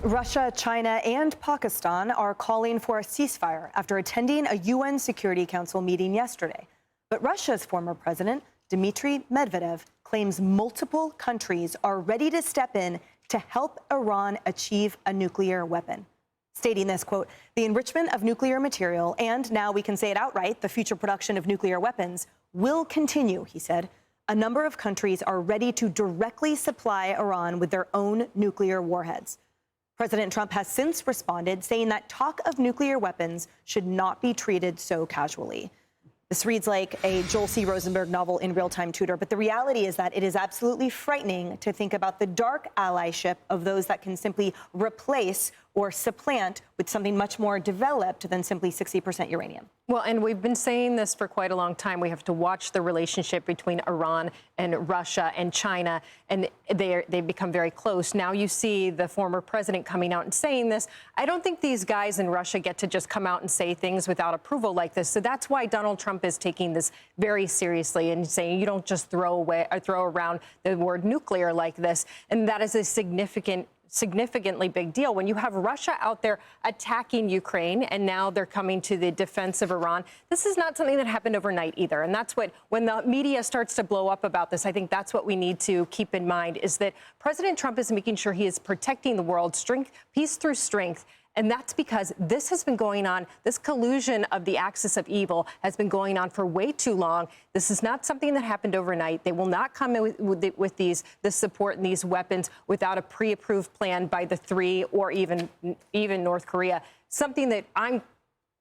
Russia, China, and Pakistan are calling for a ceasefire after attending a UN Security Council meeting yesterday. But Russia's former president, Dmitry Medvedev, claims multiple countries are ready to step in to help Iran achieve a nuclear weapon. Stating this, quote, "The enrichment of nuclear material, and now we can say it outright, the future production of nuclear weapons, will continue," he said. A number of countries are ready to directly supply Iran with their own nuclear warheads. President Trump has since responded, saying that talk of nuclear weapons should not be treated so casually. This reads like a Joel C. Rosenberg novel in real-time tutor, but the reality is that it is absolutely frightening to think about the dark allyship of those that can simply replace or supplant with something much more developed than simply 60% uranium. Well, and we've been saying this for quite a long time. We have to watch the relationship between Iran and Russia and China, and they've become very close. Now you see the former president coming out and saying this. I don't think these guys in Russia get to just come out and say things without approval like this. So that's why Donald Trump is taking this very seriously and saying you don't just throw around the word nuclear like this. And that is a significantly big deal. When you have Russia out there attacking Ukraine and now they're coming to the defense of Iran, this is not something that happened overnight either. And that's what, when the media starts to blow up about this, I think that's what we need to keep in mind, is that President Trump is making sure he is protecting the world, strength, peace through strength. And that's because this has been going on. This collusion of the axis of evil has been going on for way too long. This is not something that happened overnight. They will not come in with this support and these weapons without a pre-approved plan by the three or even North Korea. Something that I'm,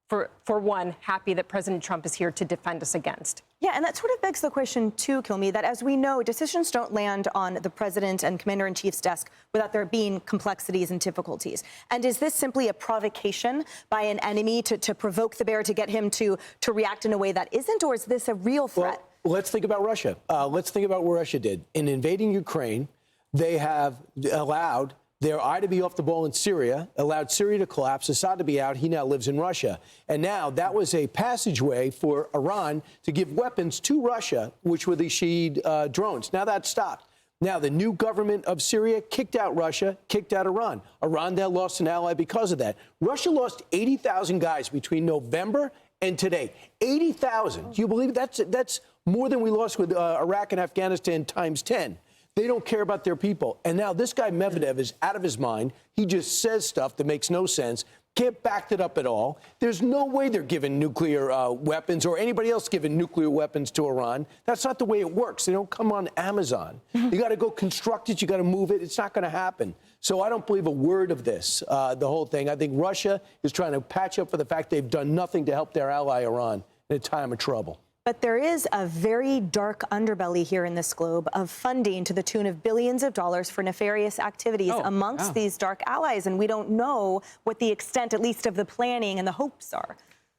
for one, happy that President Trump is here to defend us against. Yeah, and that sort of begs the question, too, Kilme, that as we know, decisions don't land on the president and commander-in-chief's desk without there being complexities and difficulties. And is this simply a provocation by an enemy to provoke the bear, to get him to react in a way that isn't, or is this a real threat? Well, let's think about Russia. Let's think about what Russia did. In invading Ukraine, they have allowed their eye to be off the ball in Syria, allowed Syria to collapse, Assad to be out. He now lives in Russia. And now that was a passageway for Iran to give weapons to Russia, which were the Shahed drones. Now that's stopped. Now the new government of Syria kicked out Russia, kicked out Iran. Iran now lost an ally because of that. Russia lost 80,000 guys between November and today. 80,000. Do you believe it? That's more than we lost with Iraq and Afghanistan times 10. They don't care about their people. And now this guy Medvedev is out of his mind. He just says stuff that makes no sense. Can't back it up at all. There's no way they're giving nuclear weapons or anybody else giving nuclear weapons to Iran. That's not the way it works. They don't come on Amazon. You got to go construct it. You got to move it. It's not going to happen. So I don't believe a word of this, the whole thing. I think Russia is trying to patch up for the fact they've done nothing to help their ally Iran in a time of trouble. But there is a very dark underbelly here in this globe of funding to the tune of billions of dollars for nefarious activities amongst these dark allies. And we don't know what the extent, at least, of the planning and the hopes are.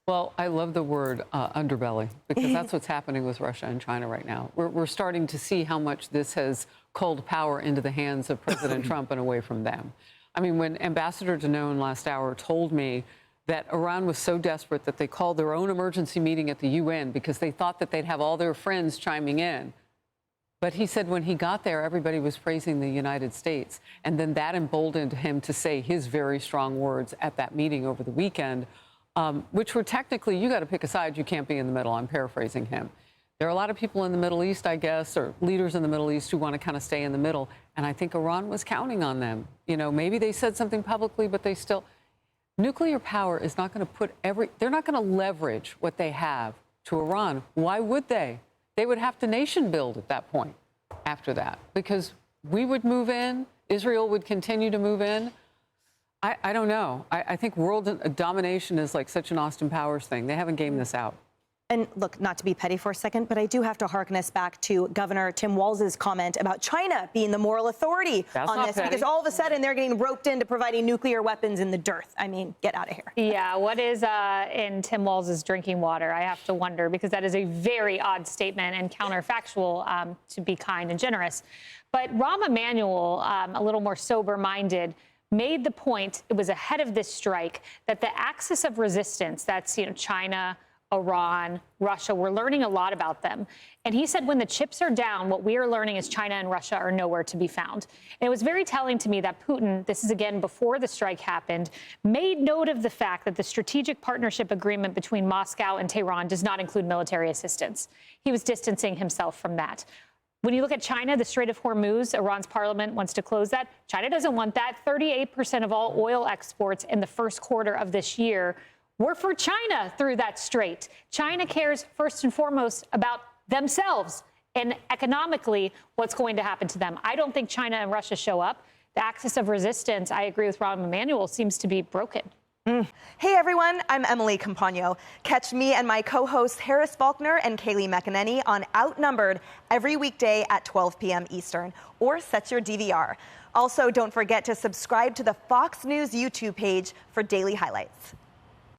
Well, I love the word underbelly, because that's what's happening with Russia and China right now. We're starting to see how much this has culled power into the hands of President Trump and away from them. I mean, when Ambassador Danone last hour told me that Iran was so desperate that they called their own emergency meeting at the UN because they thought that they'd have all their friends chiming in. But he said when he got there, everybody was praising the United States. And then that emboldened him to say his very strong words at that meeting over the weekend, which were technically, you got to pick a side, you can't be in the middle. I'm paraphrasing him. There are a lot of people in the Middle East, I guess, or leaders in the Middle East who want to kind of stay in the middle. And I think Iran was counting on them. You know, maybe they said something publicly, but they still... Nuclear power is not going to put they're not going to leverage what they have to Iran. Why would they? They would have to nation build at that point after that, because we would move in. Israel would continue to move in. I don't know. I think world domination is like such an Austin Powers thing. They haven't gamed this out. And look, not to be petty for a second, but I do have to harken us back to Governor Tim Walz's comment about China being the moral authority on this, because all of a sudden they're getting roped into providing nuclear weapons in the dearth. I mean, get out of here. Yeah, what is in Tim Walz's drinking water? I have to wonder, because that is a very odd statement and counterfactual, to be kind and generous. But Rahm Emanuel, a little more sober-minded, made the point, it was ahead of this strike, that the axis of resistance, that's China, Iran, Russia. We're learning a lot about them. And he said when the chips are down, what we are learning is China and Russia are nowhere to be found. And it was very telling to me that Putin, this is again before the strike happened, made note of the fact that the strategic partnership agreement between Moscow and Tehran does not include military assistance. He was distancing himself from that. When you look at China, the Strait of Hormuz, Iran's parliament wants to close that. China doesn't want that. 38% of all oil exports in the first quarter of this year were for China through that strait. China cares first and foremost about themselves and economically what's going to happen to them. I don't think China and Russia show up. The axis of resistance, I agree with Rahm Emanuel, seems to be broken. Hey everyone, I'm Emily Campagno. Catch me and my co-hosts Harris Faulkner and Kaylee McEnany on Outnumbered every weekday at 12 p.m. Eastern, or set your DVR. Also, don't forget to subscribe to the Fox News YouTube page for daily highlights.